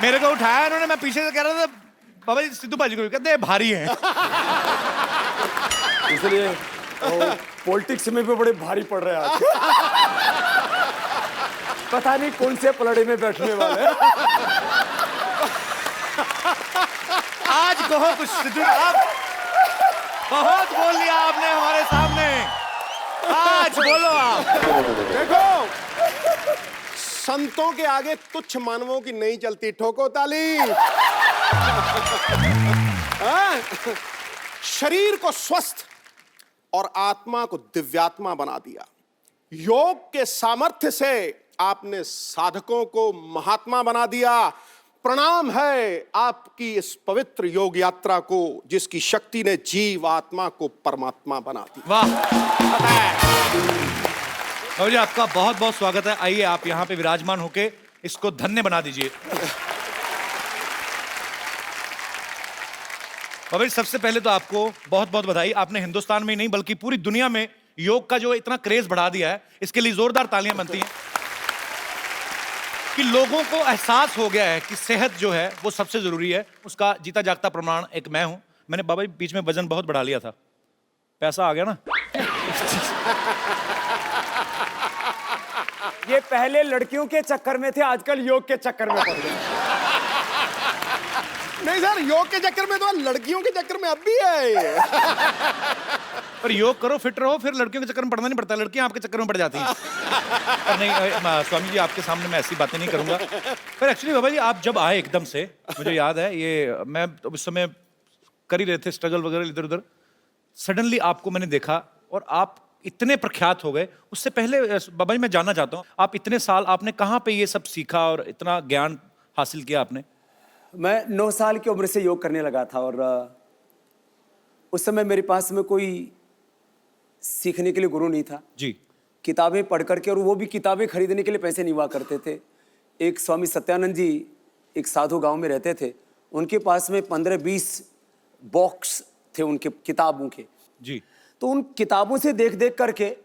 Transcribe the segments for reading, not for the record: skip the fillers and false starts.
मेरे को उठाया उन्होंने, मैं पीछे से कह रहा था बाबा जी सिद्धू भाजी को, कहते हैं भारी है। इसलिए पॉलिटिक्स में भी बड़े भारी पड़ रहे हैं आज। पता नहीं कौन से पलड़े में बैठने वाले हैं। आज कहो कुछ सिद्धू, आप बहुत बोल लिया आपने हमारे सामने, आज बोलो आप। देखो, संतों के आगे तुच्छ मानवों की नहीं चलती, ठोको ताली। हाँ? शरीर को स्वस्थ और आत्मा को दिव्यात्मा बना दिया। योग के सामर्थ्य से आपने साधकों को महात्मा बना दिया। प्रणाम है आपकी इस पवित्र योग यात्रा को, जिसकी शक्ति ने जीव आत्मा को परमात्मा बना दिया। वाह बाबा जी, आपका बहुत बहुत स्वागत है। आइए आप यहाँ पे विराजमान होके इसको धन्य बना दीजिए। बाबा जी, सबसे पहले तो आपको बहुत बहुत बधाई। आपने हिंदुस्तान में ही नहीं बल्कि पूरी दुनिया में योग का जो इतना क्रेज बढ़ा दिया है, इसके लिए जोरदार तालियां बनती हैं कि लोगों को एहसास हो गया है कि सेहत जो है वो सबसे जरूरी है। उसका जीता जागता प्रमाण एक मैं हूं। मैंने बाबा जी बीच में वजन बहुत बढ़ा लिया था, पैसा आ गया ना। ये पहले लड़कियों के चक्कर में थे, आजकल योग के चक्कर में पड़ गए। नहीं सर, योग के चक्कर में तो लड़कियों के चक्कर में अब भी है। पर योग करो, फिट रहो, फिर लड़कियों के चक्कर में पड़ना नहीं पड़ता, लड़कियां आपके चक्कर में पड़ जाती हैं। पर नहीं स्वामी जी, आपके सामने मैं ऐसी बातें नहीं करूंगा। पर एक्चुअली बाबा जी, आप जब आए एकदम से, मुझे याद है ये, मैं उस समय कर ही रहे थे स्ट्रगल वगैरह इधर उधर, सडनली आपको मैंने देखा और आप इतने प्रख्यात हो गए। उससे पहले बाबा जी मैं जानना चाहता हूँ, आप इतने साल आपने कहाँ पे ये सब सीखा और इतना ज्ञान हासिल किया आपने? मैं 9 साल की उम्र से योग करने लगा था और उस समय मेरे पास में कोई सीखने के लिए गुरु नहीं था जी। किताबें पढ़ करके, और वो भी किताबें खरीदने के लिए पैसे नहीं हुआ करते थे। एक स्वामी सत्यानंद जी एक साधु गांव में रहते थे, उनके पास में 15-20 बॉक्स थे उनके किताबों के जी। तो उन किताबों से देख देख करके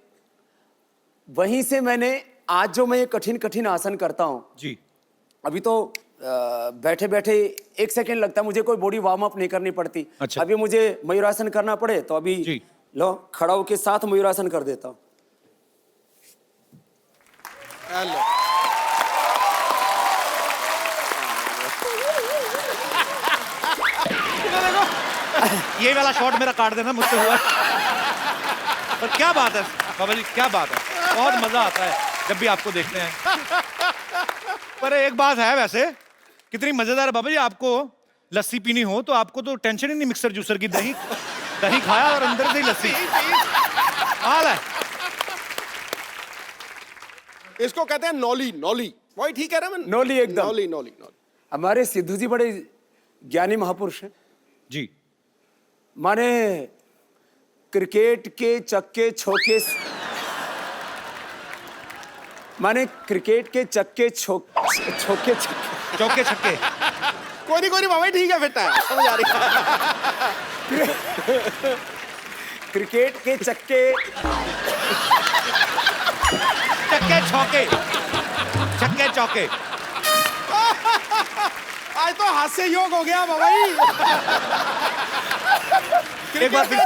वहीं से मैंने आज जो मैं ये कठिन कठिन आसन करता हूँ जी। अभी तो बैठे बैठे 1 सेकंड लगता है मुझे, कोई बॉडी वार्म अप नहीं करनी पड़ती। अच्छा। अभी मुझे मयूरासन करना पड़े तो अभी जी। लो खड़ा होके साथ मयूरासन कर देता हूँ। ये वाला शॉट मेरा काट देना, मुझसे हुआ। पर क्या बात है बाबा जी, क्या बात है, बहुत मजा आता है जब भी आपको देखते हैं। पर एक बात है वैसे, कितनी मजेदार है बाबा जी, आपको लस्सी पीनी हो तो आपको तो टेंशन ही नहीं मिक्सर जूसर की। दही दही खाया और अंदर से ही लस्सी हाल है। इसको कहते हैं नौली। नौली वही ठीक है ना? नौली एकदम। नौली नौली नौली। हमारे सिद्धू जी बड़े ज्ञानी महापुरुष हैं। जी। माने क्रिकेट के चक्के छोके, माने क्रिकेट के चक्के छोके चौके छक्के। कोई नहीं बाबा, ठीक है, फिट है, समझ आ रही है। क्रिकेट के चक्के चक्के छक्के, छक्के चौके। आज तो हास्य योग हो गया बाबा जी। एक बार फिर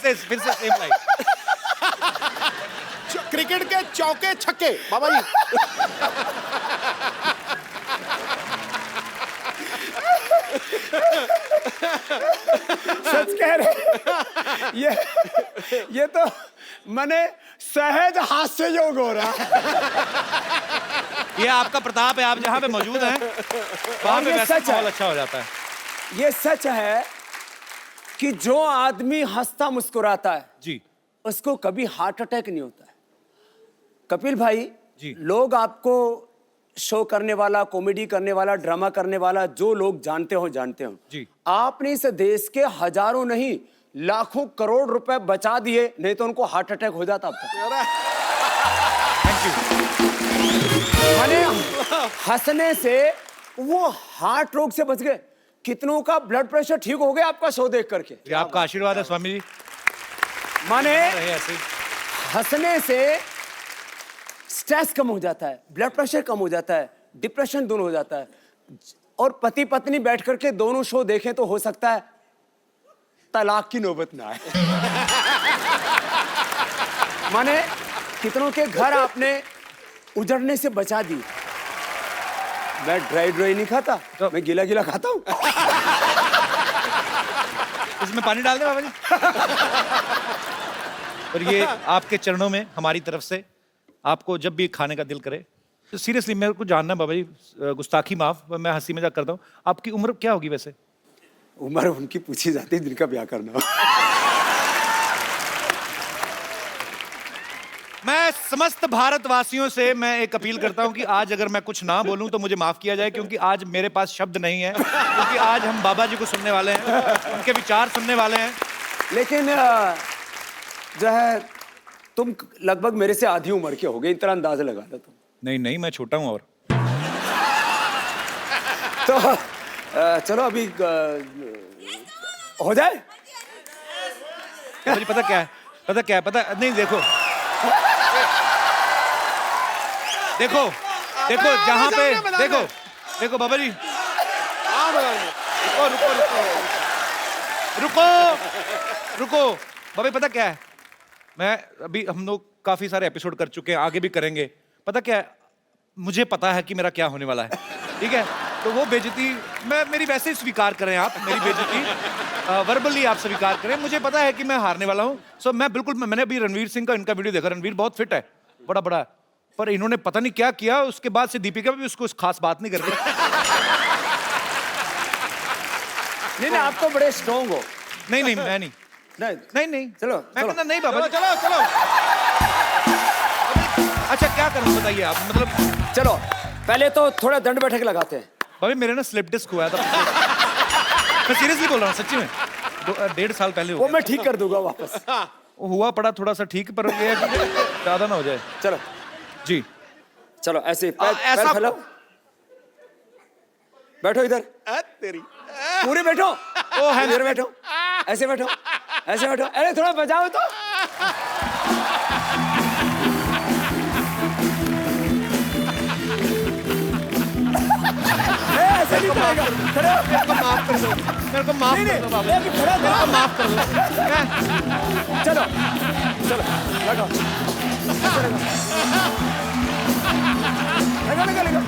से सेम लाइन। क्रिकेट के चौके छक्के बाबा जी। सच कह रहे। ये तो मैंने सहज हास्य योग हो रहा। ये आपका प्रताप है, आप जहाँ पे मौजूद हैं वहाँ पे वैसे माहौल अच्छा हो जाता है। ये सच है कि जो आदमी हंसता मुस्कुराता है जी। उसको कभी हार्ट अटैक नहीं होता है। कपिल भाई जी। लोग आपको शो करने वाला, कॉमेडी करने वाला, ड्रामा करने वाला, जो लोग जानते हो जी। आपने इस देश के हजारों नहीं लाखों करोड़ रुपए बचा दिए, नहीं तो उनको हार्ट अटैक हो जाता अब तक। Thank you. माने हंसने से वो हार्ट रोग से बच गए। कितनों का ब्लड प्रेशर ठीक हो गया आपका शो देख करके। ये आपका आशीर्वाद है स्वामी जी। माने ऐसे हंसने से स्ट्रेस कम हो जाता है, ब्लड प्रेशर कम हो जाता है, डिप्रेशन दूर हो जाता है। और पति पत्नी बैठ करके दोनों शो देखें तो हो सकता है तलाक की नौबत ना आए। माने कितनों के घर आपने उजड़ने से बचा दी। मैं ड्राई नहीं खाता, मैं गीला गीला खाता हूँ। इसमें पानी डाल दे बाबा जी। और ये आपके चरणों में हमारी तरफ से, आपको जब भी खाने का दिल करे, तो सीरियसली मेरे को जानना है बाबा जी, गुस्ताखी माफ, मैं हंसी मजाक करता हूँ, आपकी उम्र क्या होगी वैसे? उम्र उनकी पूछी जाती है जिनका ब्याह करना हो। मैं समस्त भारतवासियों से मैं एक अपील करता हूं कि आज अगर मैं कुछ ना बोलूं तो मुझे माफ किया जाए, क्योंकि आज मेरे पास शब्द नहीं है, क्योंकि आज हम बाबा जी को सुनने वाले हैं, उनके विचार सुनने वाले हैं। लेकिन जो है तुम लगभग मेरे से आधी उम्र के हो गए, इतना अंदाजा लगा लो तुम। नहीं नहीं, मैं छोटा हूं। और तो चलो अभी हो जाए। मुझे पता क्या है, पता नहीं, देखो जहां पे देखो बाबा जी, रुको बाबा जी, पता क्या है, मैं अभी, हम लोग काफी सारे एपिसोड कर चुके हैं, आगे भी करेंगे। पता क्या है, मुझे पता है कि मेरा क्या होने वाला है, ठीक है? तो वो बेइज्जती मेरी वैसे ही स्वीकार करें, आप मेरी बेइज्जती वर्बली आप स्वीकार करें। मुझे पता है कि मैं हारने वाला हूँ। सो मैं बिल्कुल, मैंने अभी रणवीर सिंह का इनका वीडियो देखा, रणवीर बहुत फिट है, बड़ा है, पर इन्होंने पता नहीं क्या किया, उसके बाद से दीपिका भी उसको खास बात नहीं कर रही। नहीं आप तो बड़े स्ट्रॉन्ग हो। नहीं मैं नहीं, चलो मैं कहता नहीं बाबा जी। चलो अच्छा क्या करूं बताइए आप, मतलब चलो पहले तो थोड़ा दंड बैठक लगाते हैं। भाभी मेरे ना स्लिप डिस्क हुआ था। मैं सीरियसली बोल रहा हूँ, सच्ची में 1.5 साल पहले वो मैं ठीक कर दूंगा वापस। हुआ पड़ा थोड़ा सा ठीक, पर ये है कि ज्यादा ना हो जाए। चलो जी चलो ऐसे पैर ऐसा फैलाओ, बैठो इधर, तेरी पूरे बैठो। ओ है इधर बैठो, ऐसे बैठो, ऐसे बैठो। अरे थोड़ा बजाओ तो। ऐसे नहीं चलेगा, खड़े हो। मेरे को माफ कर दो बाबा, अभी खड़ा मेरे को माफ कर दो। चलो चलो बैठो, ऐसे लगा।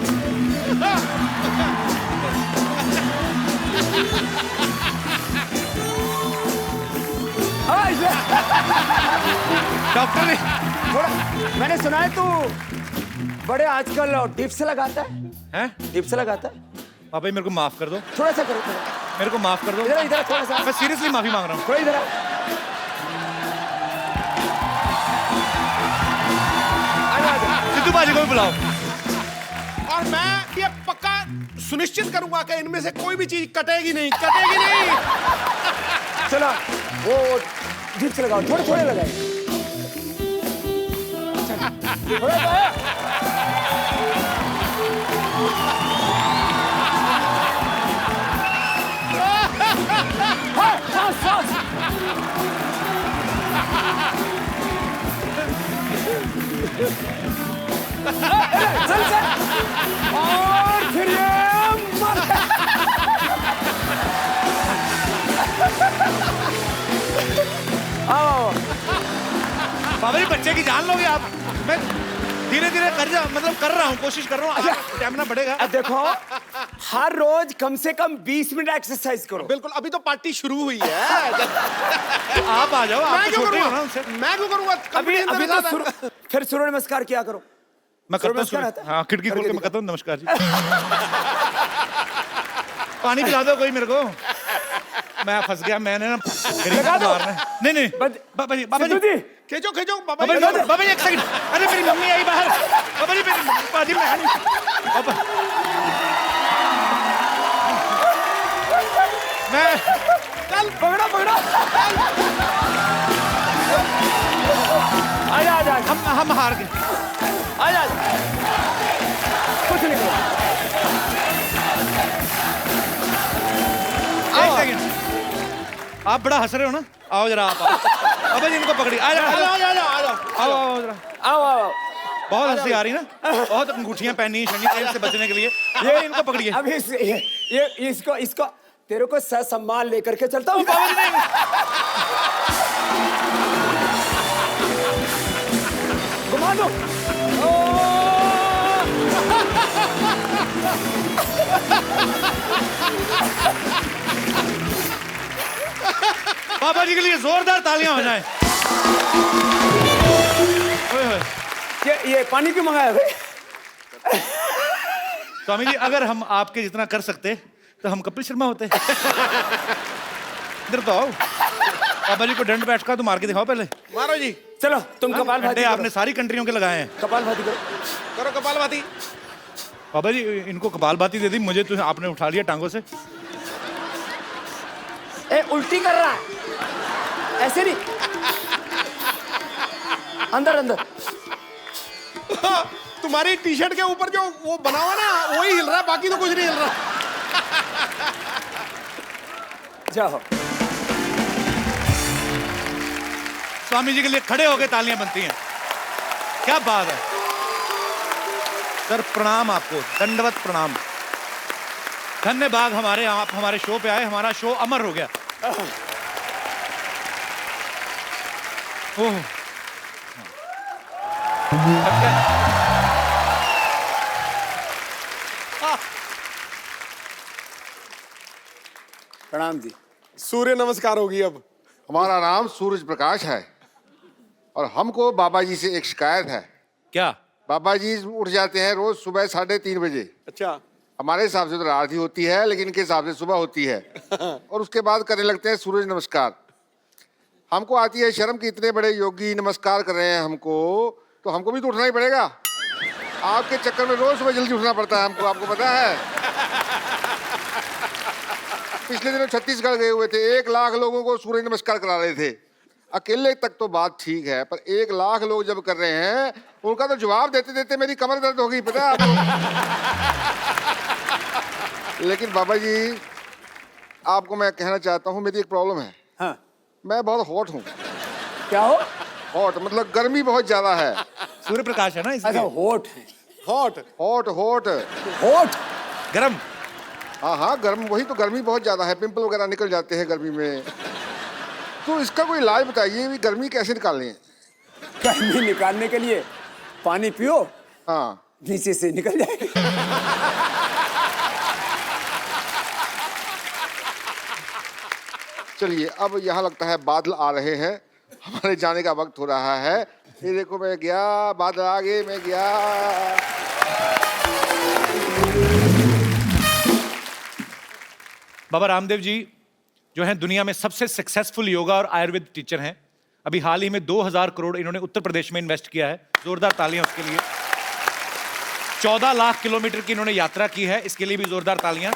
डॉक्टर ने थोड़ा, मैंने सुना है तू बड़े आजकल डिप्स लगाता है, हैं? डिप्स लगाता है। बाबा जी मेरे को माफ कर दो, थोड़ा सा करो, थोड़ा मेरे को माफ कर दो। इधर इधर थोड़ा सा, मैं सीरियसली माफी मांग रहा हूँ। थोड़ा इधर सिद्धू बाजी को भी बुलाओ। और मैं ये पक्का सुनिश्चित करूंगा कि इनमें से कोई भी चीज कटेगी नहीं। चलो वो डिप्स लगाओ, थोड़े थोड़े लगाए। थोड़ा सा सांस। चल और फिर ये आओ। बाबा जी बच्चे की जान लोगे आप। मैं धीरे धीरे कर रहा हूँ, कोशिश कर रहा हूँ, स्टैमिना बढ़ेगा। अब देखो हर रोज कम से कम 20 मिनट एक्सरसाइज करो। बिल्कुल, अभी तो पार्टी शुरू हुई है। आप आ जाओ, आप मैं तो क्यों छोटे हो ना करूंगा? उनसे। मैं क्यों करूंगा? अभी तो फिर सूर्य नमस्कार किया करो। मैं करता हूँ नमस्कार आता है? हाँ, खिड़की खोल के मैं करता हूँ नमस्कार जी। पानी पिला दो कोई मेरे को, मैं फंस गया। मैंने ना लगा दो। नहीं बाबा जी खींचो बाबा बाबा जी। जी बाबा जी एक सेकंड। अरे मेरी मम्मी आई बाहर। बाबा जी मेरी बाजी में बाबा मैं चल पकड़ो आजा हम हार गए। आजा कुछ नहीं करो। एक सेकंड, आप बड़ा हंस रहे हो ना, आओ जरा आप। बाबा जी इनको पकड़िए, आ जाओ आ जाओ आओ जरा। आओ बहुत हंसी आ रही ना, बहुत अंगूठियां पहनी शनि तेल से बचने के लिए। ये इनको पकड़िए। अब ये इसको तेरे को ससम्मान लेकर के चलता हूँ। बाबा जी नहीं। घुमा दो। बाबा जी के लिए जोरदार तालियां हो जाएं। ओए होए। ये पानी क्यों मंगाया भाई? स्वामी जी अगर हम आपके जितना कर सकते तो हम कपिल शर्मा होते। इधर तो आओ। बाबा जी को दंड बैठ का तो मार के दिखाओ पहले। मारो जी। चलो तुम कपालभाति आपने सारी कंट्रियों के लगाए हैं। कपालभाति करो। करो कपालभाति। बाबा जी इनको कपालभाति दे दी, मुझे तो आपने उठा लिया टांगों से। ए उल्टी कर रहा है, ऐसे नहीं, अंदर अंदर। तुम्हारी टी शर्ट के ऊपर जो वो बना हुआ ना वही हिल रहा है, बाकी तो कुछ नहीं हिल रहा। जाओ। स्वामी जी के लिए खड़े होकर तालियां बनती हैं। क्या बात है सर, प्रणाम आपको, दंडवत प्रणाम। धन्यवाद हमारे आप हमारे शो पे आए, हमारा शो अमर हो गया। ओह प्रणाम जी। सूर्य नमस्कार होगी अब। हमारा नाम सूरज प्रकाश है और हमको बाबा जी से एक शिकायत है। क्या? बाबा जी उठ जाते हैं रोज सुबह 3:30 बजे। अच्छा। हमारे हिसाब से तो रात ही होती है, लेकिन इनके हिसाब से सुबह होती है। और उसके बाद करने लगते हैं सूरज नमस्कार। हमको आती है शर्म कि इतने बड़े योगी नमस्कार कर रहे हैं हमको, तो हमको भी तो उठना ही पड़ेगा। आपके चक्कर में रोज सुबह जल्दी उठना पड़ता है हमको, आपको पता है। पिछले दिनों छत्तीसगढ़ गए हुए थे, 1 लाख लोगों को सूर्य नमस्कार करा रहे थे। अकेले तक तो बात ठीक है, पर 1 लाख लोग जब कर रहे हैं उनका तो जवाब देते देते मेरी कमर दर्द हो गई, पता है आपको। लेकिन बाबा जी आपको मैं कहना चाहता हूँ, मेरी एक प्रॉब्लम है। हाँ। मैं बहुत हॉट हूँ। क्या हो? हॉट मतलब गर्मी बहुत ज्यादा है। सूर्य प्रकाश है ना अच्छा, इसलिए। होठ है। हॉट। हॉट हॉट होठ गरम। हाँ हाँ गर्म, वही तो, गर्मी बहुत ज्यादा है, पिंपल वगैरह निकल जाते हैं गर्मी में। तो इसका कोई इलाज बताइए, भी गर्मी कैसे निकालनी है। गर्मी निकालने के लिए पानी पियो, हाँ नीचे से निकल जाएगी। चलिए, अब यहाँ लगता है बादल आ रहे हैं, हमारे जाने का वक्त हो रहा है। ये देखो मैं गया, बादल आ गए, मैं गया। बाबा रामदेव जी जो हैं दुनिया में सबसे सक्सेसफुल योगा और आयुर्वेद टीचर हैं। अभी हाल ही में 2000 करोड़ इन्होंने उत्तर प्रदेश में इन्वेस्ट किया है। जोरदार तालियां उसके लिए। 14 लाख किलोमीटर की इन्होंने यात्रा की है, इसके लिए भी जोरदार तालियां।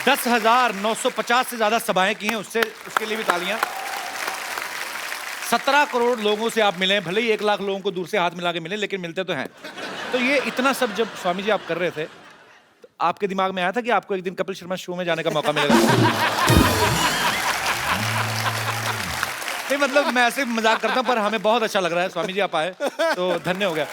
10,950 से ज्यादा सभाएं की हैं, उसके लिए भी तालियां। 17 करोड़ लोगों से आप मिले, भले ही 1 लाख लोगों को दूर से हाथ मिला के मिले, लेकिन मिलते तो हैं। तो ये इतना सब जब स्वामी जी आप कर रहे थे, तो आपके दिमाग में आया था कि आपको एक दिन कपिल शर्मा शो में जाने का मौका मिलेगा? नहीं मतलब मैं ऐसे मजाक करता हूं, पर हमें बहुत अच्छा लग रहा है स्वामी जी आप आए तो धन्य हो गया।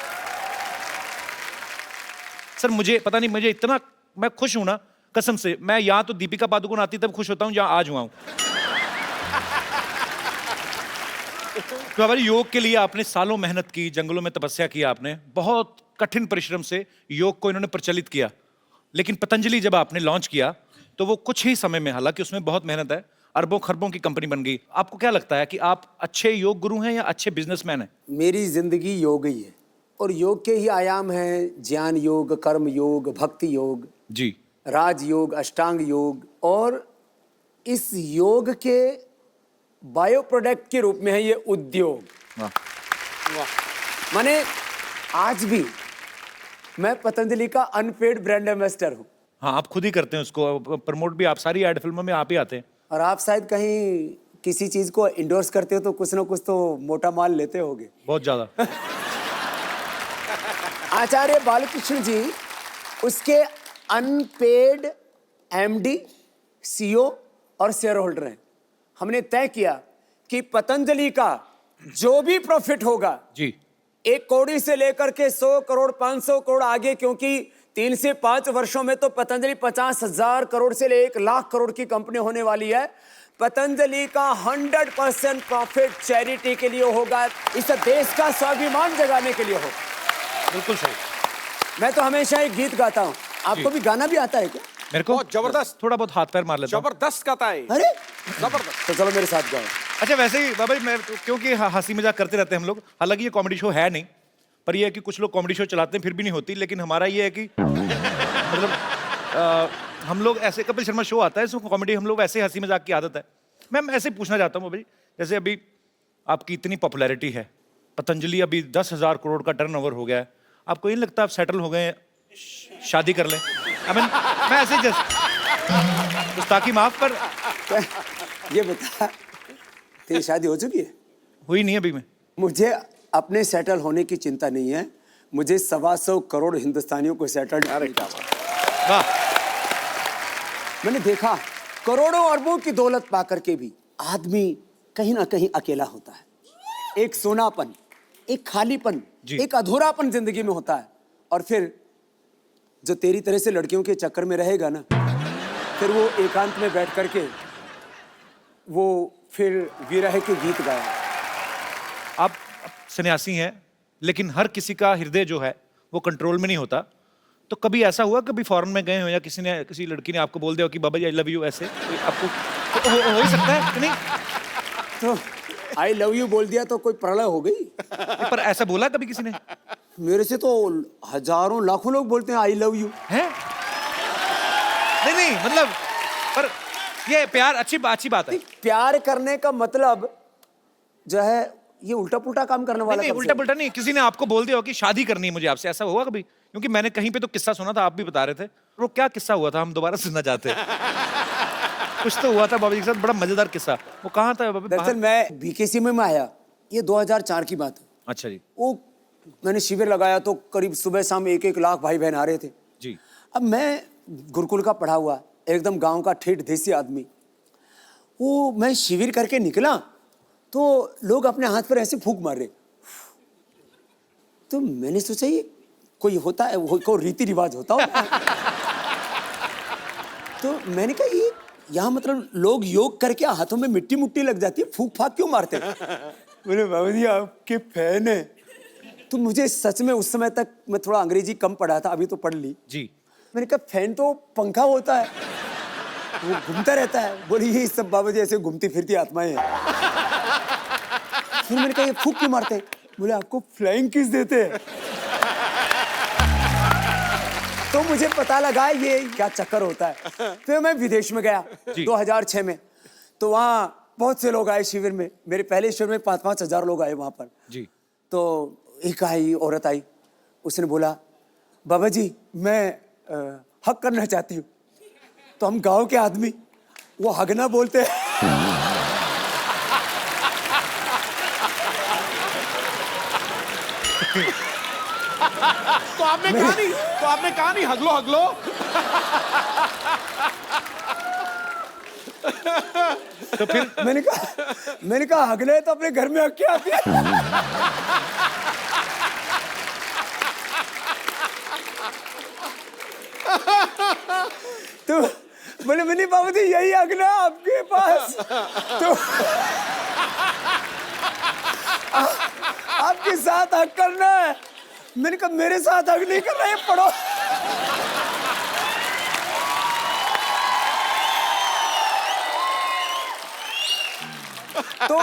सर मुझे पता नहीं, मुझे इतना मैं खुश हूं ना कसम से। मैं यहां तो दीपिका पादुकोण आती तब खुश होता हूं जहां आज हुआ हूं। तो हमारे योग के लिए आपने सालों मेहनत की, जंगलों में तपस्या की आपने, बहुत कठिन परिश्रम से योग को इन्होंने प्रचलित किया। लेकिन पतंजलि जब आपने लॉन्च किया तो वो कुछ ही समय में, हालांकि उसमें बहुत मेहनत है, अरबों खरबों की कंपनी बन गई। आपको क्या लगता है कि आप अच्छे योग गुरु हैं या अच्छे बिजनेसमैन हैं? मेरी जिंदगी योग ही है, और योग के ही आयाम हैं ज्ञान योग, कर्म योग, भक्ति योग जी, राज योग, अष्टांग योग, और इस योग के बायो प्रोडक्ट के रूप में है ये उद्योग। वाह। माने आज भी मैं पतंजलि का अनपेड ब्रांड एम्बेसडर हूँ। हाँ आप खुद ही करते हैं उसको, प्रमोट भी आप, सारी एड फिल्मों में आप ही आते हैं। और आप शायद कहीं किसी चीज को इंडोर्स करते हो तो कुछ ना कुछ तो मोटा माल लेते होगे। बहुत ज्यादा। आचार्य बालकृष्ण जी उसके अनपेड एमडी, सीईओ और शेयर होल्डर हैं। हमने तय किया कि पतंजलि का जो भी प्रॉफिट होगा जी, 1 कौड़ी से लेकर के 100 करोड़ 500 करोड़ आगे, क्योंकि 3 से 5 वर्षों में तो पतंजलि 50,000 करोड़ से ले 1 लाख करोड़ की कंपनी होने वाली है। पतंजलि का 100% प्रॉफिट चैरिटी के लिए होगा, इस देश का स्वाभिमान जगाने के लिए होगा। बिल्कुल सही। मैं तो हमेशा एक गीत गाता हूँ, आपको भी गाना भी आता है क्या? मेरे को बहुत जबरदस्त। थोड़ा बहुत हाथ पैर मार लेता हूँ। जबरदस्त गाता है। अरे जबरदस्त। तो चलो मेरे साथ गाओ। अच्छा वैसे ही बाबा जी, मैं क्योंकि हंसी मजाक करते रहते हैं हम लोग, हालांकि ये कॉमेडी शो है नहीं, पर ये है कि कुछ लोग कॉमेडी शो चलाते हैं फिर भी नहीं होती, लेकिन हमारा ये है कि मतलब हम लोग ऐसे, कपिल शर्मा शो आता है इसमें कॉमेडी, हम लोग ऐसे हंसी मजाक की आदत है। मैं ऐसे पूछना चाहता हूँ बाबा जी, जैसे अभी आपकी इतनी पॉपुलैरिटी है, पतंजलि अभी 10,000 करोड़ का टर्नओवर हो गया है, आपको ये नहीं लगता आप सेटल हो गए, शादी कर लें? I mean, मैं ऐसे जस्ट गुस्ताखी माफ, पर ये बता, तेरी शादी हो चुकी है? हुई नहीं अभी में। मुझे अपने सेटल होने की चिंता नहीं है, मुझे 125 करोड़ हिंदुस्तानियों को सेटल। वाह। मैंने देखा करोड़ों अरबों की दौलत पाकर के भी आदमी कहीं ना कहीं अकेला होता है। एक सोनापन, एक खालीपन, एक अधूरापन जिंदगी में होता है। और फिर जो तेरी तरह से लड़कियों के चक्कर में रहेगा ना, फिर वो एकांत में बैठ करके वो फिर विरह के गीत गाया। आप सन्यासी हैं, लेकिन हर किसी का हृदय जो है वो कंट्रोल में नहीं होता, तो कभी ऐसा हुआ, कभी फॉरेन में गए हो या किसी लड़की ने आपको बोल दिया हो कि बाबा जी आई लव यू, ऐसे आपको तो हो ही सकता है कि नहीं? तो आई लव यू बोल दिया तो कोई प्रलय हो गई? पर ऐसा बोला कभी किसी ने? मेरे से तो हजारों लाखों लोग बोलते हैं आई लव यू। हैं? नहीं मतलब, पर ये प्यार अच्छी बात है। प्यार करने का मतलब जो है ये उल्टा पुल्टा काम करने वाला। नहीं उल्टा पुल्टा नहीं, किसी ने आपको बोल दिया हो कि शादी करनी है मुझे आपसे, ऐसा हुआ कभी? क्योंकि मैंने कहीं पे तो किस्सा सुना था, आप भी बता रहे थे, वो क्या किस्सा हुआ था, हम दोबारा सुनना चाहते हैं। कुछ तो हुआ था बाबा जी के साथ, बड़ा मजेदार किस्सा, वो कहाँ था बाबा? दरअसल मैं बीकेसी में आया, ये 2004 की बात है। अच्छा जी। वो मैंने शिविर लगाया तो करीब सुबह शाम 1-1 लाख भाई बहन आ रहे थे जी। अब मैं गुरुकुल का पढ़ा हुआ एकदम गांव का ठेठ देसी आदमी, वो मैं शिविर करके निकला तो लोग अपने हाथ पर ऐसे फूंक मार रहे, तो मैंने सोचा ये कोई होता है, कोई रीति रिवाज होता हो। तो मैंने कहा ये यहाँ मतलब लोग योग करके हाथों में मिट्टी मुट्टी लग जाती है, फूंक फाक क्यों मारते हैं? बोले बाबा जी आपके फैन है। तो मुझे सच में उस समय तक, मैं थोड़ा अंग्रेजी कम पढ़ा था, अभी तो पढ़ ली जी। मैंने कहा फैन तो पंखा होता है, वो घूमता रहता है। बोली ये सब बाबा जी ऐसे घूमती फिरती आत्माएं हैं। फिर मैंने कहा ये फूंक क्यों मारते हैं? बोले आपको फ्लाइंग किस देते हैं। तो मुझे पता लगा ये क्या चक्कर होता है। फिर मैं विदेश में गया 2006 में, तो वहाँ बहुत से लोग आए शिविर में, मेरे पहले शिविर में 5-5 हजार लोग आए वहाँ पर जी। तो एक आई औरत आई, उसने बोला बाबा जी मैं हक करना चाहती हूँ। तो हम गांव के आदमी वो हगना बोलते हैं। तो आपने कहा नहीं हगलो हगलो। तो फिर मैंने कहा हगले तो अपने घर में हक के आती है। तो बोले मैंने बाबा जी यही अगला आपके पास, तो आपके साथ हक करना है। मैंने कहा मेरे साथ हक नहीं कर रहा है, पढ़ो। तो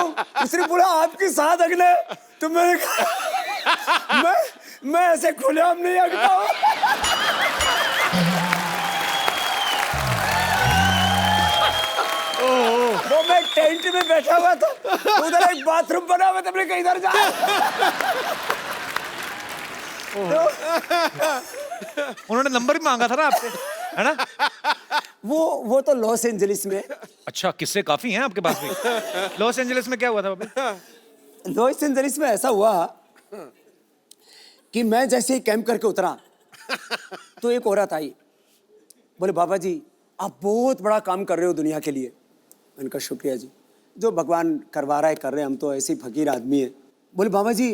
उसने बोला आपके साथ हकना है, तो मैंने कहा मैं ऐसे खुलेआम नहीं हकता हूँ। वो मैं टेंट में बैठा हुआ था, उधर एक बाथरूम बना हुआ था, मैंने कहा इधर जा। उन्होंने नंबर भी मांगा था ना आपसे, है ना? वो तो लॉस एंजलिस में। अच्छा, किस्से काफी हैं आपके पास भी। लॉस एंजलिस में क्या हुआ था बाबा? लॉस एंजलिस में ऐसा हुआ कि मैं जैसे ही कैंप करके उतरा तो एक औरत आई, बोले बाबा जी आप बहुत बड़ा काम कर रहे हो दुनिया के लिए। मैंने कहा शुक्रिया जी, जो भगवान करवा रहा है कर रहे हैं, हम तो ऐसे ही फकीर आदमी है। बोले बाबा जी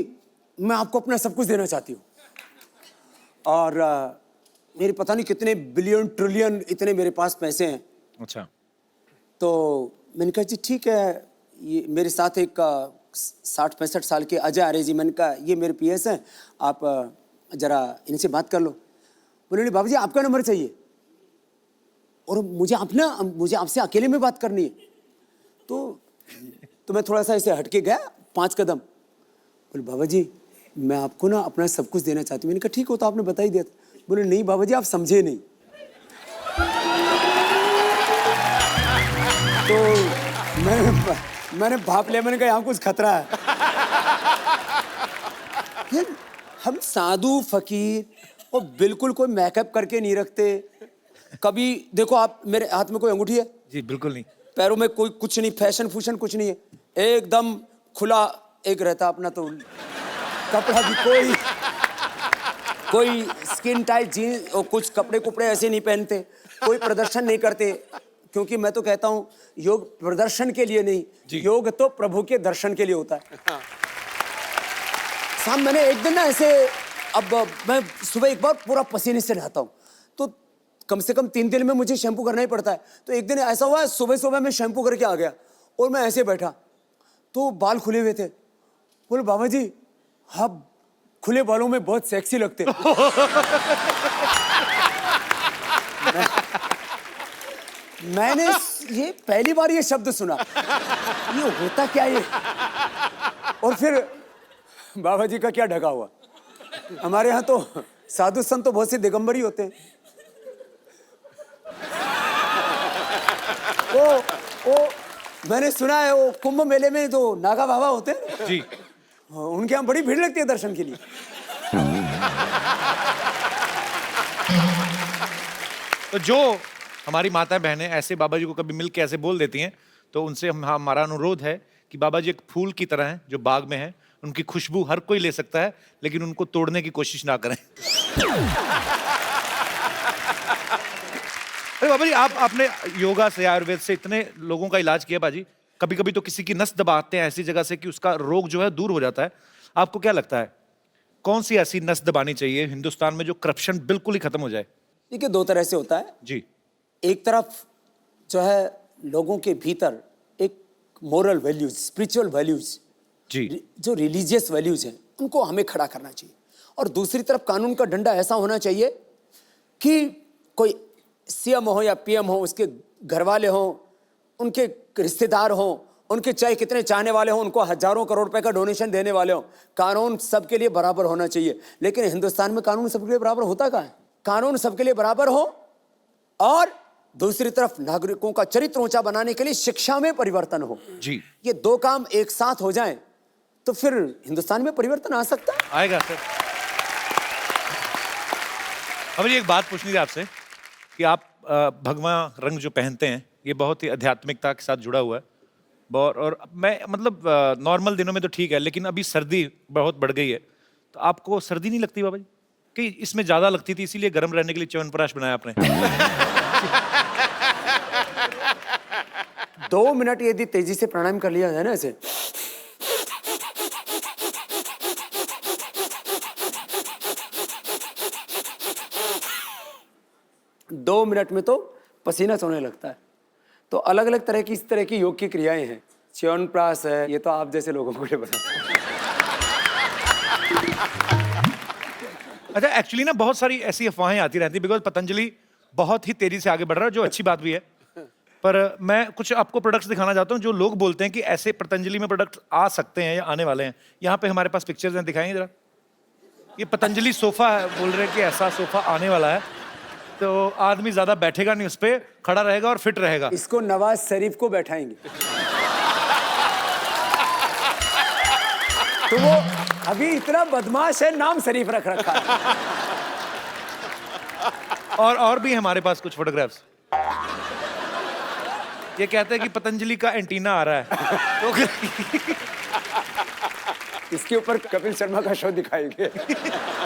मैं आपको अपना सब कुछ देना चाहती हूँ और मेरे पता नहीं कितने बिलियन ट्रिलियन इतने मेरे पास पैसे हैं। अच्छा। तो मैंने कहा जी ठीक है, ये मेरे साथ एक 60-65 साल के अजय आर्य जी, मैंने कहा ये मेरे पीएस हैं, आप जरा इनसे बात कर लो। बोले नहीं बाबू जी आपका नंबर चाहिए और मुझे आपसे अकेले में बात करनी है। तो मैं थोड़ा सा ऐसे हटके गया 5 कदम। बोले बाबा जी मैं आपको ना अपना सब कुछ देना चाहती हूँ। मैंने कहा ठीक हो तो आपने बता ही दिया था। बोले नहीं बाबा जी आप समझे नहीं। तो मैंने भाप लिया, मैंने कहा यहाँ कुछ खतरा है। फिर हम साधु फकीर और बिल्कुल कोई मेकअप करके नहीं रखते। कभी देखो आप, मेरे हाथ में कोई अंगूठी है? जी बिल्कुल नहीं। पैरों में कोई कुछ नहीं, फैशन फूशन कुछ नहीं है, एकदम खुला एक रहता अपना। तो कपड़ा भी कोई स्किन टाइट जीन्स और कुछ कपड़े ऐसे नहीं पहनते, कोई प्रदर्शन नहीं करते, क्योंकि मैं तो कहता हूँ योग प्रदर्शन के लिए नहीं, योग तो प्रभु के दर्शन के लिए होता है। साहब मैंने एक दिन ना ऐसे, अब मैं सुबह एक बार पूरा पसीने से नहाता हूँ तो कम से कम 3 दिन में मुझे शैम्पू करना ही पड़ता है। तो एक दिन ऐसा हुआ सुबह मैं शैम्पू करके आ गया और मैं ऐसे बैठा तो बाल खुले हुए थे। बोले बाबा जी आप खुले बालों में बहुत सेक्सी लगते। मैंने ये पहली बार ये शब्द सुना, ये होता क्या ये? और फिर बाबा जी का क्या ढका हुआ, हमारे यहाँ तो साधु संत तो बहुत से दिगंबर ही होते हैं। वो मैंने सुना है वो कुंभ मेले में जो नागा बाबा होते हैं जी, उनके यहाँ बड़ी भीड़ लगती है दर्शन के लिए। तो जो हमारी माता बहनें ऐसे बाबा जी को कभी मिल के ऐसे बोल देती हैं तो उनसे हमारा अनुरोध है कि बाबा जी एक फूल की तरह हैं जो बाग में हैं, उनकी खुशबू हर कोई ले सकता है लेकिन उनको तोड़ने की कोशिश ना करें। अरे बाबा जी आपने योगा से आयुर्वेद से इतने लोगों का इलाज किया बाजी, कभी कभी तो किसी की नस दबाते हैं ऐसी जगह से कि उसका रोग जो है दूर हो जाता है। आपको क्या लगता है कौन सी ऐसी नस दबानी चाहिए हिंदुस्तान में जो करप्शन बिल्कुल ही खत्म हो जाए? देखिए 2 तरह से होता है जी। एक तरफ जो है लोगों के भीतर एक मोरल वैल्यूज, स्पिरिचुअल वैल्यूज, जी, जो रिलीजियस वैल्यूज हैं उनको हमें खड़ा करना चाहिए, और दूसरी तरफ कानून का डंडा ऐसा होना चाहिए कि कोई सीएम हो या पीएम हो, उसके घर वाले हो, उनके रिश्तेदार हो, उनके चाहे कितने चाहने वाले हो, उनको हजारों करोड़ रुपए का डोनेशन देने वाले हो, कानून सबके लिए बराबर होना चाहिए। लेकिन हिंदुस्तान में कानून सबके लिए बराबर होता कहाँ है? कानून सबके लिए बराबर हो और दूसरी तरफ नागरिकों का चरित्र ऊंचा बनाने के लिए शिक्षा में परिवर्तन हो। जी, ये 2 काम एक साथ हो जाएं तो फिर हिंदुस्तान में परिवर्तन आ सकता है। आएगा सर। अब मुझे एक बात पूछनी थी आपसे कि आप भगवा रंग जो पहनते हैं ये बहुत ही आध्यात्मिकता के साथ जुड़ा हुआ है, और मैं मतलब नॉर्मल दिनों में तो ठीक है लेकिन अभी सर्दी बहुत बढ़ गई है, तो आपको सर्दी नहीं लगती बाबा जी? कि इसमें ज्यादा लगती थी इसीलिए गर्म रहने के लिए च्यवनप्राश बनाया आपने। 2 मिनट यदि तेजी से प्राणायाम कर लिया जाए ना ऐसे, दो मिनट में तो पसीना सोने लगता है। तो अलग अलग तरह की इस तरह की योग की क्रियाएं हैं, च्यवनप्राश है, ये तो आप जैसे लोगों को लिए बताते हैं। अच्छा एक्चुअली ना बहुत सारी ऐसी अफवाहें आती रहती बिकॉज पतंजलि बहुत ही तेजी से आगे बढ़ रहा है, जो अच्छी बात भी है, पर मैं कुछ आपको प्रोडक्ट्स दिखाना चाहता हूँ जो लोग बोलते हैं कि ऐसे पतंजलि में प्रोडक्ट आ सकते हैं या आने वाले हैं। यहाँ पे हमारे पास पिक्चर्स हैं, दिखाएंगे जरा। ये पतंजलि सोफा है, बोल रहे हैं कि ऐसा सोफा आने वाला है, तो आदमी ज्यादा बैठेगा नहीं, उस पर खड़ा रहेगा और फिट रहेगा। इसको नवाज शरीफ को बैठाएंगे तो वो अभी इतना बदमाश है, नाम शरीफ रख रखा है। और भी हमारे पास कुछ फोटोग्राफ्स। ये कहते हैं कि पतंजलि का एंटीना आ रहा है तो इसके ऊपर कपिल शर्मा का शो दिखाएंगे।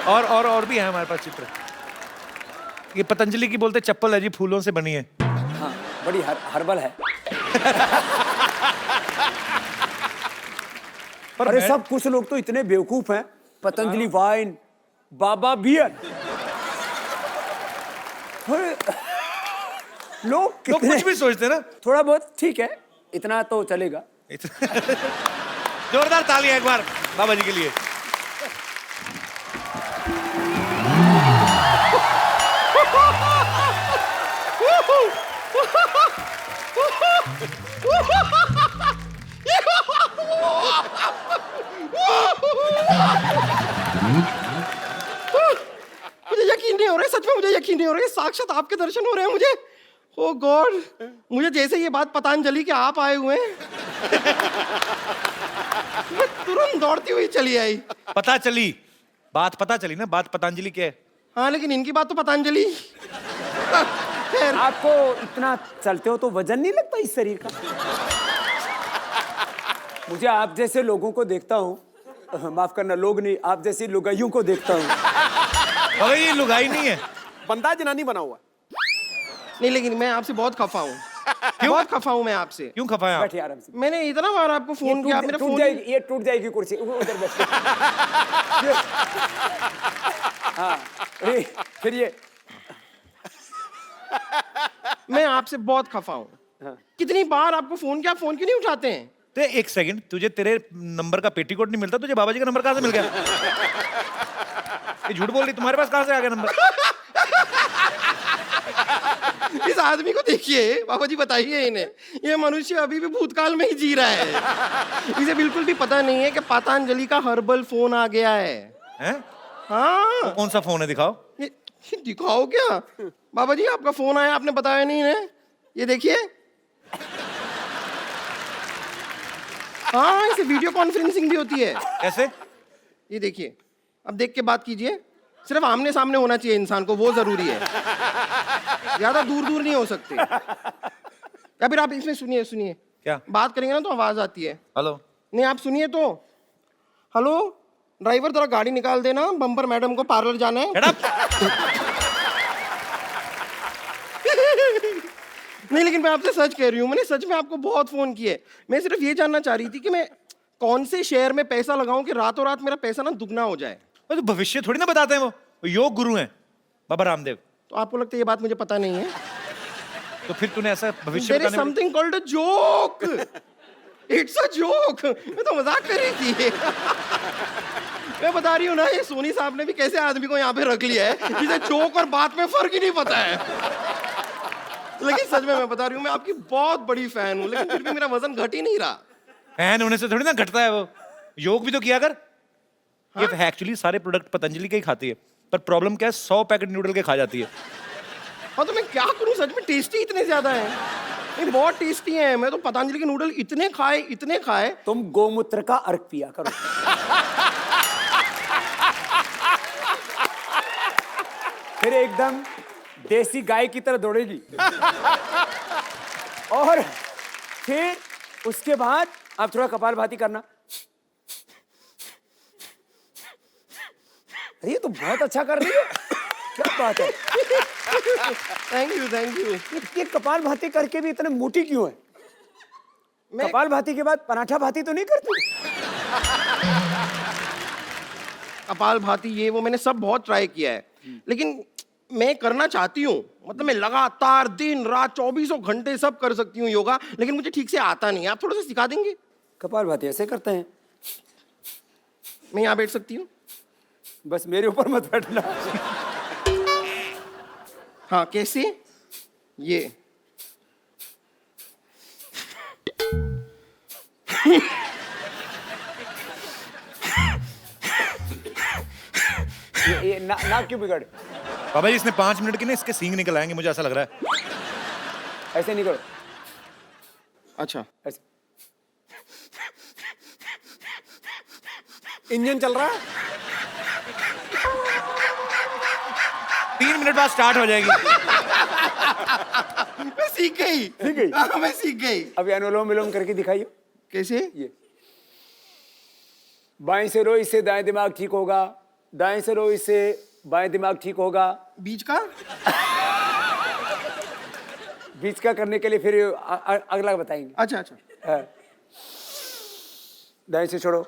और भी है हमारे पास चित्र। ये पतंजलि की बोलते चप्पल है जी, फूलों से बनी है। हाँ, बड़ी हर्बल है। पर अरे सब कुछ लोग तो इतने बेवकूफ हैं पतंजलि वाइन, बाबा बियर। लोग लोग कितने कुछ भी सोचते हैं ना। थोड़ा बहुत ठीक है, इतना तो चलेगा। जोरदार तालियां एक बार बाबा जी के लिए। मुझे यकीन नहीं हो रहा है, सच में मुझे यकीन नहीं हो रहा है, साक्षात आपके दर्शन हो रहे हैं मुझे। ओ गॉड, मुझे जैसे ये बात पतंजलि के आप आए हुए हैं, मैं तुरंत दौड़ती हुई चली आई। पता चली ना, बात पतंजलि की है। हाँ, लेकिन इनकी बात तो पतंजलि। खैर, आपको इतना चलते हो तो वजन नहीं लगता इस शरीर का? मुझे आप जैसे लोगों को देखता हूँ, माफ करना लोग नहीं, आप जैसी लुगाइयों को देखता हूँ। बाबा ये लुगाई नहीं है। बंदा जनानी बना हुआ। नहीं, लेकिन मैं आपसे बहुत खफा हूँ। बहुत खफा हूँ मैं आपसे। क्यों खफा है आप? बैठिए आराम से। मैंने इतना बार आपको फोन किया, आप मेरा टूट फोन जाएगी, ये टूट जाएगी कुर्सी, उधर बैठ। हाँ, फिर ये मैं आपसे बहुत खफा हूँ। हाँ। कितनी बार आपको फोन किया, फोन क्यों नहीं उठाते हैं? तो एक सेकंड, तुझे तेरे नंबर का पेटीकोट नहीं मिलता, तुझे बाबा जी का नंबर कहाँ से मिल गया? ये झूठ बोल रही, तुम्हारे पास कहाँ से आ गया नंबर? इस आदमी को देखिए, बाबा जी बताइए इन्हें, ये मनुष्य अभी भी भूतकाल में ही जी रहा है। इसे बिल्कुल भी पता नहीं है कि पतंजलि का हर्बल फोन आ गया है। हैं? हाँ, कौन सा फोन है, दिखाओ। ये दिखाओ क्या? बाबा जी आपका फोन आया, आपने बताया नहीं है। ये देखिए। हाँ, इसे वीडियो कॉन्फ्रेंसिंग भी होती है। कैसे? ये देखिए, अब देख के बात कीजिए। सिर्फ आमने सामने होना चाहिए इंसान को, वो जरूरी है। ज्यादा दूर दूर नहीं हो सकते। या फिर आप इसमें सुनिए। क्या? बात करेंगे ना तो आवाज आती है। हेलो। नहीं, आप सुनिए तो। हेलो ड्राइवर, जरा गाड़ी निकाल देना, बम्पर मैडम को पार्लर जाना है। Shut up! नहीं, लेकिन मैं आपसे सच कह रही हूँ, मैंने सच में आपको बहुत फोन किए। मैं सिर्फ ये जानना चाह रही थी कि मैं कौन से शेयर में पैसा लगाऊं कि रातों रात मेरा पैसा ना दुगना हो जाए। तो भविष्य थोड़ी ना बताते हैं वो योग गुरु हैं बाबा रामदेव। तो आपको लगता है ये बात मुझे पता नहीं है? तो फिर तूने ऐसा भविष्य There is बताने में- something called a joke. It's a joke. मैं तो मजाक कर रही थी। मैं बता रही हूँ ना, ये सोनी साहब ने भी कैसे आदमी को यहाँ पे रख लिया है जिसे जोक और बात में फर्क ही नहीं पता है। लेकिन सच में मैं बता रही हूँ, मैं आपकी बहुत बड़ी फैन हूँ, लेकिन फिर भी मेरा वजन घट ही नहीं रहा। फैन होने से थोड़ी ना घटता है वो। योग भी तो किया कर। ये एक्चुअली सारे प्रोडक्ट पतंजलि के ही खाती है, पर प्रॉब्लम क्या है, 100 पैकेट नूडल के खा जाती है। हाँ, तो मैं क्या करूँ, सच में टेस्टी इतने ज्यादा है। ये बहुत टेस्टी है। मैं तो पतंजलि के नूडल इतने खाए। तुम गोमूत्र का अर्क पिया करो। फिर एकदम देसी गाय की तरह दौड़ेगी। और फिर उसके बाद आप थोड़ा कपालभाति करना। अरे ये तो बहुत अच्छा कर रही है, क्या बात है। Thank you. ये कपालभाति करके भी इतने मोटी क्यों है? मैं कपालभाति के बाद पराठा भाती तो नहीं करती? कपाल भाती ये वो मैंने सब बहुत ट्राई किया है, लेकिन मैं करना चाहती हूँ। मतलब मैं लगातार दिन रात 24 घंटे सब कर सकती हूँ योगा, लेकिन मुझे ठीक से आता नहीं है। आप थोड़ा सा सिखा देंगे? कपालभाति ऐसे करते हैं। मैं यहाँ बैठ सकती हूँ? बस मेरे ऊपर मत बैठना। हाँ, कैसे? ये ये नाक क्यों बिगड़? बाबा जी इसने 5 मिनट के ना इसके सींग निकल आएंगे, मुझे ऐसा लग रहा है। ऐसे नहीं करो, अच्छा। ऐसे। इंजन चल रहा है। 3 मिनट बाद स्टार्ट हो जाएगी। मैं सीख गई। सीख गई? हाँ, मैं सीख गई। अभी अनुलोम विलोम करके दिखाइए। कैसे? ये बाएं से रो, इससे दाएं दिमाग ठीक होगा। दाएं से रो, इससे बाएं दिमाग ठीक होगा। बीच का? बीच का करने के लिए फिर अगला बताएंगे। अच्छा। हाँ। दाएं से छोड़ो,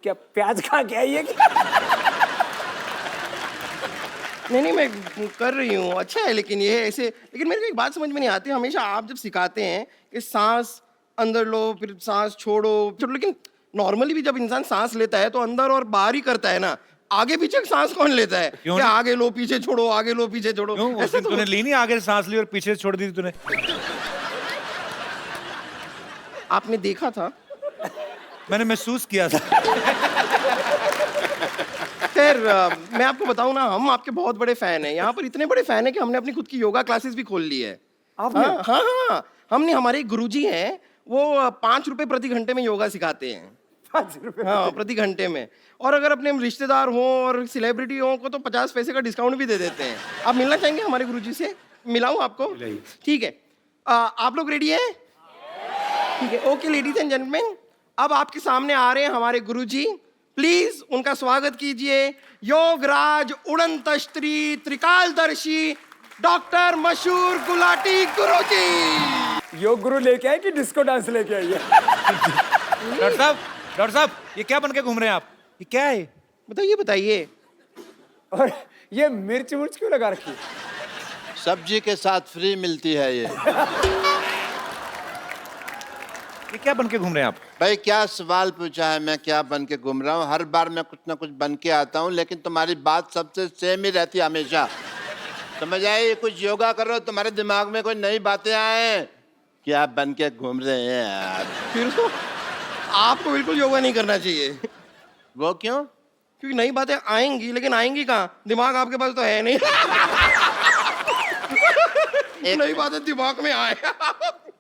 क्या प्याज खा के आई है? नहीं मैं कर रही हूँ, अच्छा है। लेकिन ये ऐसे, लेकिन मेरे को एक बात समझ में नहीं आती, हमेशा आप जब सिखाते हैं कि सांस अंदर लो फिर सांस छोड़ो, लेकिन नॉर्मली भी जब इंसान सांस लेता है तो अंदर और बाहर ही करता है ना, आगे पीछे सांस कौन लेता है? क्यों क्या नहीं? आगे लो पीछे छोड़ो, आगे लो पीछे छोड़ो, क्यों? उस ऐसे दिन तो तूने ली नहीं, आगे से सांस ली और पीछे से छोड़ दी थी तूने। आपने देखा था? मैंने महसूस किया था। खैर मैं आपको बताऊं ना, हम आपके बहुत बड़े फैन हैं। यहाँ पर इतने बड़े फैन हैं कि हमने अपनी खुद की योगा क्लासेस भी खोल ली है। आपने? हाँ हाँ हाँ, हमने, हमारे एक गुरुजी हैं, वो 5 रुपए प्रति घंटे में योगा सिखाते हैं। 5 रुपए? हाँ, प्रति घंटे में। और अगर अपने रिश्तेदार हो और सेलिब्रिटी हो को तो 50 पैसे का डिस्काउंट भी दे देते हैं। आप मिलना चाहेंगे हमारे गुरुजी से? मिलाऊं आपको? ठीक है। आप लोग रेडी हैं? ठीक है, ओके लेडीज एंड जेंटलमैन, अब आपके सामने आ रहे हैं हमारे गुरुजी। प्लीज उनका स्वागत कीजिए, योगराज उड़नतस्त्री त्रिकालदर्शी डॉक्टर मशहूर गुलाटी गुरुजी। योग गुरु लेके आए कि डिस्को डांस लेके आई है? डॉक्टर साहब, ये क्या बन के घूम रहे हैं आप? ये क्या है? बताइए बताइए। और ये मिर्च मुर्च क्यों लगा रखी है? सब्जी के साथ फ्री मिलती है ये। ये क्या बन के घूम रहे हैं आप? भाई क्या सवाल पूछा है, मैं क्या बन के घूम रहा हूँ? हर बार मैं कुछ ना कुछ बन के आता हूँ, लेकिन तुम्हारी बात सबसे सेम ही रहती है हमेशा। समझ आए? कुछ योगा करो, तुम्हारे दिमाग में कोई नई बातें आए, क्या बन के घूम रहे हैं यार? फिर तो आपको बिल्कुल योगा नहीं करना चाहिए। वो क्यों? क्योंकि नई बातें आएंगी, लेकिन आएंगी कहाँ? दिमाग आपके पास तो है नहीं। नई बातें दिमाग में आए।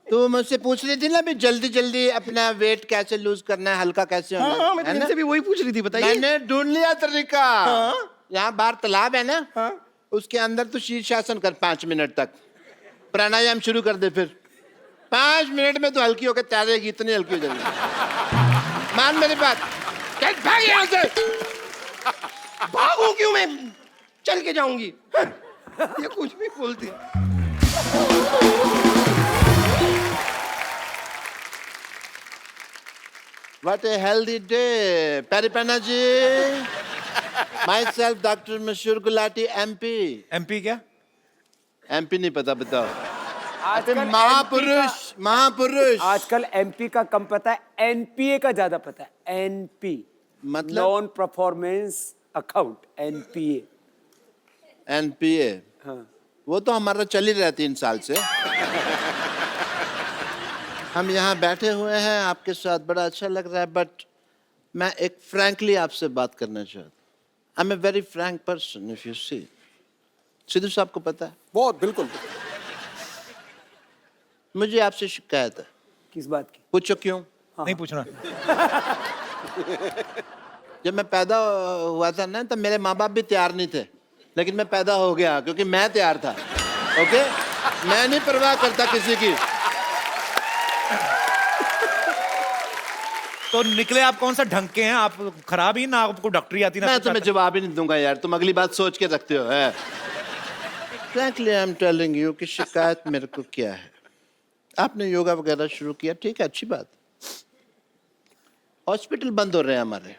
तू मुझसे पूछ रही थी ना भी जल्दी जल्दी अपना वेट कैसे लूज करना है, हल्का कैसे होना हाँ, मैं तो है ना? इनसे भी वही पूछ रही थी, बताइए। मैंने ढूंढ लिया तरीका। हाँ? यहाँ बाहर तालाब है ना, हाँ? उसके अंदर तो शीर्षासन कर 5 मिनट तक, प्राणायाम शुरू कर दे, फिर 5 मिनट में तो हल्की होकर तैरेगी, इतनी हल्की हो जाएगी। मान मेरी बात, चल भाग यहाँ से। भागू क्यों मैं? चल के जाऊंगी। ये कुछ भी बोलती है। What a healthy day, Paripana ji. Myself, Dr. Mashur Gulati, MP. MP क्या? MP नहीं पता, बताओ। आजकल महापुरुष, महापुरुष। आजकल एमपी का कम पता है, एनपीए का ज्यादा पता है। एनपी मतलब? Non performance account, NPA. NPA। हाँ। वो तो हमारा चल ही रहा 3 साल से। हम यहाँ बैठे हुए हैं आपके साथ, बड़ा अच्छा लग रहा है, बट मैं एक फ्रैंकली आपसे बात करना चाहता हूँ। I am a very frank person, if you see. Sidhu साहब को पता है, बहुत बिल्कुल। मुझे आपसे शिकायत है। किस बात की? पूछो क्यों? नहीं पूछना। जब मैं पैदा हुआ था ना, तब मेरे माँ बाप भी तैयार नहीं थे, लेकिन मैं पैदा हो गया क्योंकि मैं तैयार था। ओके, मैं नहीं परवाह करता किसी की। तो निकले आप कौन सा ढंग के हैं? आप खराब ही ना, आपको डॉक्टरी आती ना मैं कुछ तुम्हें आता। जवाब ही नहीं दूंगा यार, तुम अगली बात सोच के रखते हो। है frankly I am telling you कि शिकायत मेरे को क्या है। आपने योगा वगैरह शुरू किया, ठीक है, अच्छी बात। हॉस्पिटल बंद हो रहे हैं हमारे,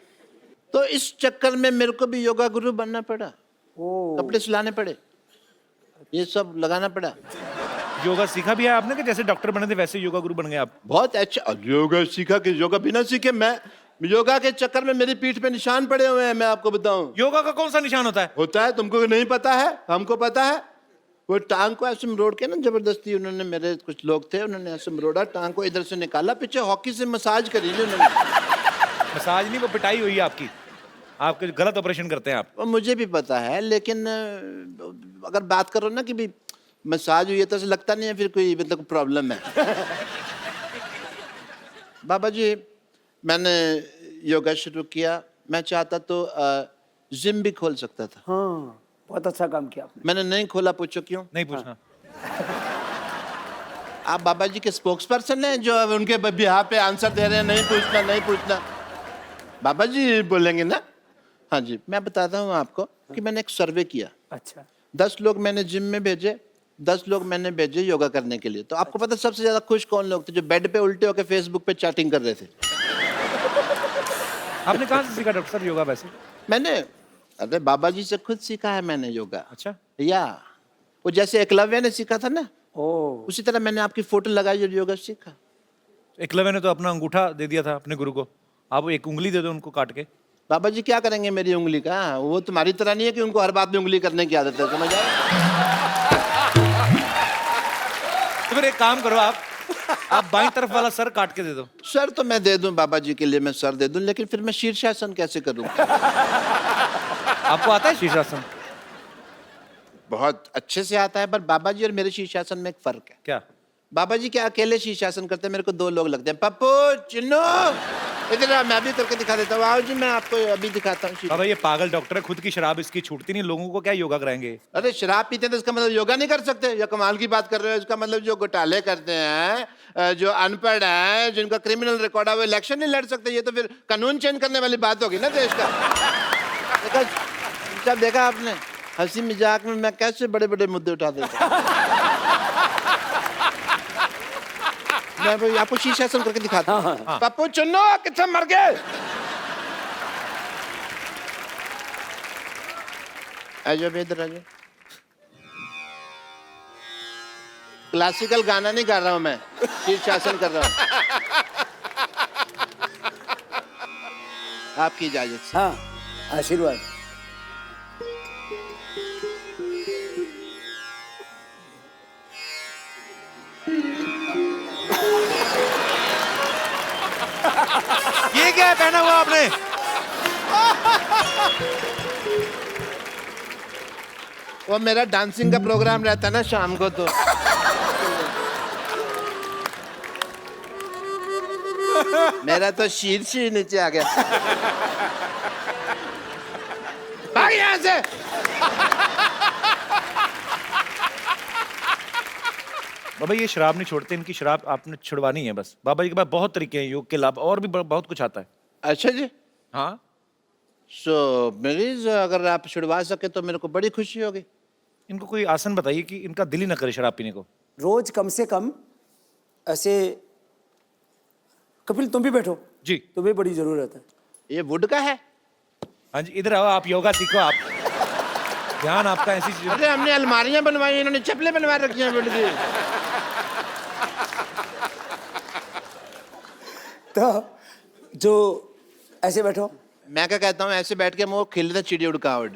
तो इस चक्कर में मेरे को भी योगा गुरु बनना पड़ा। कपड़े सिलाने पड़े, ये सब लगाना पड़ा। योगा सीखा भी है आपने कि जैसे डॉक्टर बने थे वैसे योगा गुरु बन गए आप? बहुत अच्छा। और योगा सीखा कि योगा बिना सीखे, मैं योगा के चक्कर में मेरी पीठ पे निशान पड़े हुए हैं, मैं आपको बताऊं। योगा का कौन सा निशान होता है? होता है, तुमको नहीं पता है, हमको पता है। वो टांग को ऐसे मरोड़ के ना, जबरदस्ती उन्होंने, मेरे कुछ लोग थे, उन्होंने ऐसे मरोड़ा, टांग को इधर से निकाला, पीछे हॉकी से मसाज करी थी उन्होंने। मसाज नहीं, वो पिटाई हुई है आपकी। आपके गलत ऑपरेशन करते हैं आप। वो मुझे भी पता है, लेकिन अगर बात करो ना कि भी मसाज हुई है, तो ऐसा लगता नहीं है फिर कोई मतलब प्रॉब्लम है। बाबा जी, मैंने योगा शुरू किया, मैं चाहता तो जिम भी खोल सकता था। हाँ, बहुत अच्छा काम किया आपने। मैंने नहीं खोला, पूछो क्यों? नहीं पूछना। आप बाबा जी के स्पोक्स पर्सन हैं जो अब उनके बिहार पे आंसर दे रहे हैं, नहीं पूछना, नहीं पूछना। बाबा जी बोलेंगे ना। हाँ जी, मैं बताता हूँ आपको कि मैंने एक सर्वे किया। अच्छा। 10 लोग मैंने जिम में भेजे, 10 लोग मैंने भेजे योगा करने के लिए। तो आपको पता सबसे ज्यादा खुश कौन लोग थे? जो बेड पे उल्टे होकर फेसबुक पे चैटिंग कर रहे थे। आपने कहाँ से सीखा डॉक्टर साहब योगा वैसे? मैंने अरे बाबा जी से खुद सीखा है मैंने योगा। अच्छा। या वो जैसे एकलव्य ने सीखा था ना, ओ उसी तरह मैंने आपकी फोटो लगाई और योगा सीखा। एकलव्य ने तो अपना अंगूठा दे दिया था अपने गुरु को, आप एक उंगली दे दो उनको काट के। बाबा जी क्या करेंगे मेरी उंगली का? वो तुम्हारी तरह नहीं है कि उनको हर बात में उंगली करने की आदत है, समझ आए? तो फिर एक काम करो, आप बाईं तरफ वाला सर काट के दे दो। सर तो मैं दे दूं बाबा जी के लिए, मैं सर दे दूं, लेकिन फिर मैं शीर्षासन कैसे करूं? आपको आता है शीर्षासन? बहुत अच्छे से आता है, पर बाबा जी और मेरे शीर्षासन में एक फर्क है। क्या? बाबा जी क्या अकेले शीर्षासन करते हैं, मेरे को दो लोग लगते हैं। पप्पू चिन्नू इधर आ, मैं भी करके दिखा देता हूँ। आओ जी, मैं आपको अभी दिखाता हूँ। बाबा ये पागल डॉक्टर है, खुद की शराब इसकी छूटती नहीं, लोगों को क्या योगा कराएंगे? अरे शराब पीते हैं तो इसका मतलब योगा नहीं कर सकते? या कमाल की बात कर रहे हो? इसका मतलब जो घोटाले करते हैं, जो अनपढ़ हैं, जिनका क्रिमिनल रिकॉर्ड है, वो इलेक्शन नहीं लड़ सकते? ये तो फिर कानून चेंज करने वाली बात होगी ना देश का। जब देखा आपने हंसी मजाक में मैं कैसे बड़े बड़े मुद्दे उठा देता हूं। मैं भाई आपको शीर्षासन करके दिखाता हूँ। पप्पू चुन्नो कितना मर गए? आजो इधर आजो। क्लासिकल गाना नहीं गा रहा हूं मैं, शीर्षासन कर रहा हूं। आपकी इजाजत से। हाँ आशीर्वाद। ये क्या है पहना हुआ आपने? वो मेरा डांसिंग का प्रोग्राम रहता है ना शाम को, तो मेरा तो शीर्ष ही नीचे आ गया। भाग यहाँ से। बाबा ये शराब नहीं छोड़ते, इनकी शराब आपने छुड़वानी है बस। बाबा जी के पास बहुत तरीके हैं योग के लाभ, और भी बहुत कुछ आता है। अच्छा जी। हाँ सो मरीज अगर आप छुड़वा सके तो मेरे को बड़ी खुशी होगी। इनको कोई आसन बताइए कि इनका दिल ही ना करे शराब पीने को। रोज कम से कम ऐसे। कपिल तुम भी बैठो जी। तुम्हें बड़ी जरूरत है। ये वुड का है? हाँ जी इधर आओ, आप योगा सीखो। आप ध्यान आपका ऐसी चीज। अरे हमने अलमारियां बनवाई, इन्होंने चप्पलें बनवा रखी हैं वुड की। तो जो ऐसे बैठो। मैं क्या कहता हूँ, ऐसे बैठ के मुँह खिल चिड़ी उड़का उड़,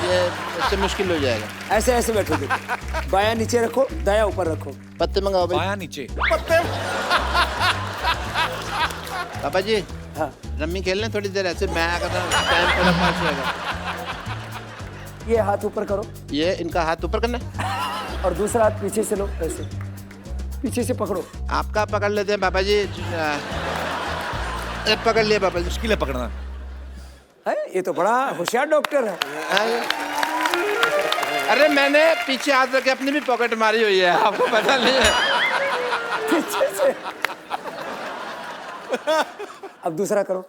ये इससे मुश्किल हो जाएगा। ऐसे ऐसे बैठो, देखो बायां नीचे रखो, दायां ऊपर रखो। पत्ते मंगाओ भाई। बायां नीचे। पापा जी हाँ रम्मी खेल लें थोड़ी देर, ऐसे मैं अगर टाइम थोड़ा पास होगा। ये हाथ ऊपर करो ये इनका हाथ ऊपर करना है और दूसरा हाथ पीछे से लो, ऐसे पीछे से पकड़ो। आपका पकड़ लेते हैं पापा जी। पकड़ लिया पापा जी। मुश्किल है पकड़ना। है ये तो बड़ा होशियार डॉक्टर है। अरे मैंने पीछे हाथ रख के अपनी भी पॉकेट मारी हुई है, आपको पता नहीं है? पीछे से। अब दूसरा करो।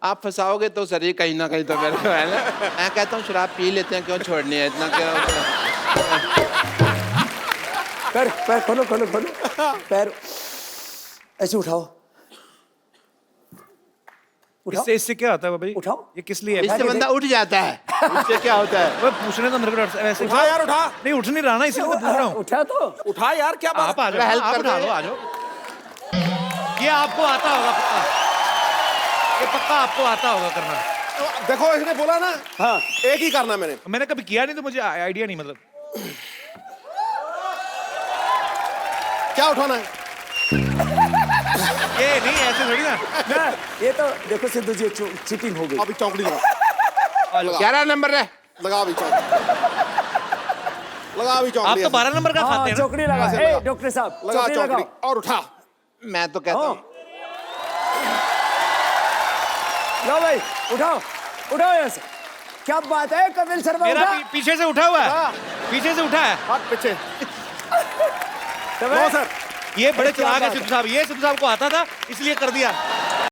आप फंसाओगे तो सर ही कहीं ना कहीं तो मेरे को है ना। मैं कहता हूँ शराब पी लेते हैं, क्यों छोड़नी है इतना, क्या पैर पैर खोलो खोलो खोलो, पैर ऐसे उठाओ। उठाओ इससे क्या होता है बाबा जी? उठाओ। ये किस लिए है? इससे बंदा उठ जाता है। इससे क्या होता है? वो पूछने तो मेरे को डॉक्टर साहब ऐसे। उठा यार उठा। नहीं उठ नहीं रहा ना, इसीलिए तो पूछ रहा हूँ। उठा तो उठा यार, क्या बात? आप आ जाओ, हेल्प आप कर उठा दो। लो, आ जाओ। ये आपको आता होगा पक्का, ये पक्का आपको आता होगा करना। देखो इसने बोला ना, हाँ एक ही करना मैंने। मैंने कभी किया नहीं तो मुझे आइडिया नहीं, मतलब क्या उठाना है? ये नहीं ऐसे थोड़ी ना। ना ये तो देखो सिद्धू जी चीटिंग हो गई। अभी चौकड़ी लगा। 11 नंबर है। लगा अभी चौकड़ी। लगा अभी आप चौकड़ी। तो 12 नंबर का हाँ खाते हैं ना? चौकड़ी लगा। ऐसे ए, लगा। डॉक्टर साहब लगा चौकड़ी चौकड़ी लगाओ। और उठा। मैं तो कहता हूँ लो भाई उठाओ उठाओ यहाँ से। क्या बात है कपिल शर्मा, मेरा उठा। पीछे से उठा हुआ है, हाँ। पीछे से उठा है। हाथ पीछे। तो नो सर। ये बड़े क्या चलाक है बात सिद्धू साहब, ये सिद्धू साहब को आता था इसलिए कर दिया।